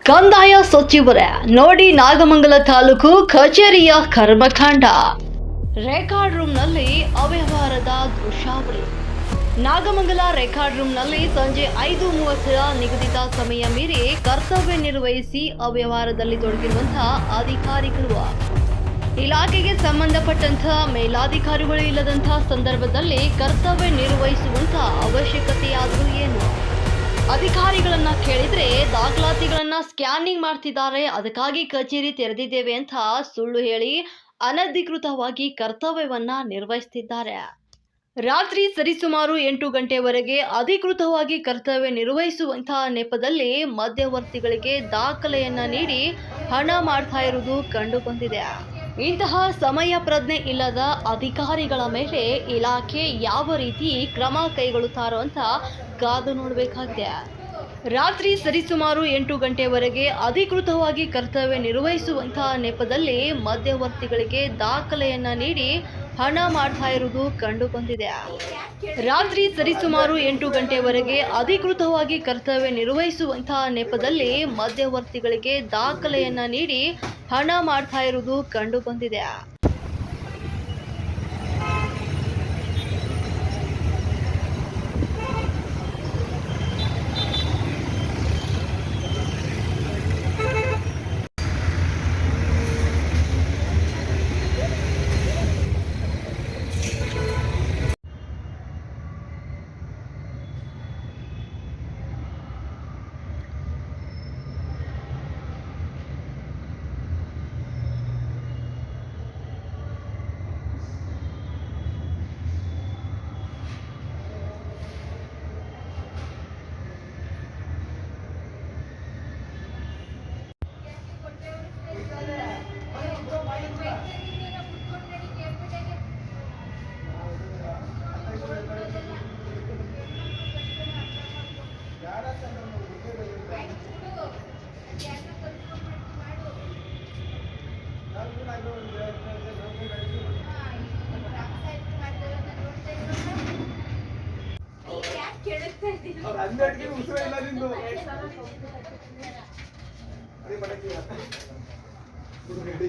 ಕಂದಾಯ ಸಚಿವರೇ ನೋಡಿ ನಾಗಮಂಗಲ ತಾಲೂಕು ಕಚೇರಿಯ ಕರ್ಮಕಾಂಡ. ರೆಕಾರ್ಡ್ ರೂಮ್ನಲ್ಲಿ ಅವ್ಯವಹಾರದ ದೃಶ್ಯಾವಳಿ. ನಾಗಮಂಗಲ ರೆಕಾರ್ಡ್ ರೂಮ್ನಲ್ಲಿ ಸಂಜೆ 5:30 ನಿಗದಿತ ಸಮಯ ಮೀರಿ ಕರ್ತವ್ಯ ನಿರ್ವಹಿಸಿ ಅವ್ಯವಹಾರದಲ್ಲಿ ತೊಡಗಿರುವಂತಹ ಅಧಿಕಾರಿಗಳು. ಇಲಾಖೆಗೆ ಸಂಬಂಧಪಟ್ಟಂತಹ ಮೇಲಾಧಿಕಾರಿಗಳು ಇಲ್ಲದಂತಹ ಸಂದರ್ಭದಲ್ಲಿ ಕರ್ತವ್ಯ ನಿರ್ವಹಿಸುವಂತಹ ಅವಶ್ಯಕತೆಯಾದರೂ ಏನು? ಅಧಿಕಾರಿಗಳನ್ನ ಕೇಳಿದ್ರೆ ದಾಖಲಾತಿಗಳನ್ನ ಸ್ಕ್ಯಾನಿಂಗ್ ಮಾಡ್ತಿದ್ದಾರೆ, ಅದಕ್ಕಾಗಿ ಕಚೇರಿ ತೆರೆದಿದ್ದೇವೆ ಅಂತ ಸುಳ್ಳು ಹೇಳಿ ಅನಧಿಕೃತವಾಗಿ ಕರ್ತವ್ಯವನ್ನ ನಿರ್ವಹಿಸುತ್ತಿದ್ದಾರೆ. ರಾತ್ರಿ ಸರಿಸುಮಾರು 8 ಗಂಟೆವರೆಗೆ ಅಧಿಕೃತವಾಗಿ ಕರ್ತವ್ಯ ನಿರ್ವಹಿಸುವಂತಹ ನೆಪದಲ್ಲಿ ಮಧ್ಯವರ್ತಿಗಳಿಗೆ ದಾಖಲೆಯನ್ನ ನೀಡಿ ಹಣ ಮಾಡ್ತಾ ಇರುವುದು ಕಂಡು ಬಂದಿದೆ. ಇಂತಹ ಸಮಯ ಪ್ರಜ್ಞೆ ಇಲ್ಲದ ಅಧಿಕಾರಿಗಳ ಮೇಲೆ ಇಲಾಖೆ ಯಾವ ರೀತಿ ಕ್ರಮ ಕೈಗೊಳ್ಳುತ್ತಾರೋ ಅಂತ ಕಾದು ನೋಡಬೇಕಾಗಿದೆ. ರಾತ್ರಿ ಸರಿಸುಮಾರು 8 ಗಂಟೆವರೆಗೆ ಅಧಿಕೃತವಾಗಿ ಕರ್ತವ್ಯ ನಿರ್ವಹಿಸುವಂತಹ ನೆಪದಲ್ಲಿ ಮಧ್ಯವರ್ತಿಗಳಿಗೆ ದಾಖಲೆಯನ್ನ ನೀಡಿ ಹಣ ಮಾಡ್ತಾ ಇರುವುದು ಕಂಡು ಬಂದಿದೆ. ರಾತ್ರಿ ಸರಿಸುಮಾರು 8 ಗಂಟೆವರೆಗೆ ಅಧಿಕೃತವಾಗಿ ಕರ್ತವ್ಯ ನಿರ್ವಹಿಸುವಂತಹ ನೆಪದಲ್ಲಿ ಮಧ್ಯವರ್ತಿಗಳಿಗೆ ದಾಖಲೆಯನ್ನ ನೀಡಿ ಹಣ ಮಾಡ್ತಾ ಇರುವುದು ಕಂಡು ಬಂದಿದೆ. అందరికీ ఉసురు ఇలా నిండు అది మనకి ఇప్పుడు రెడీ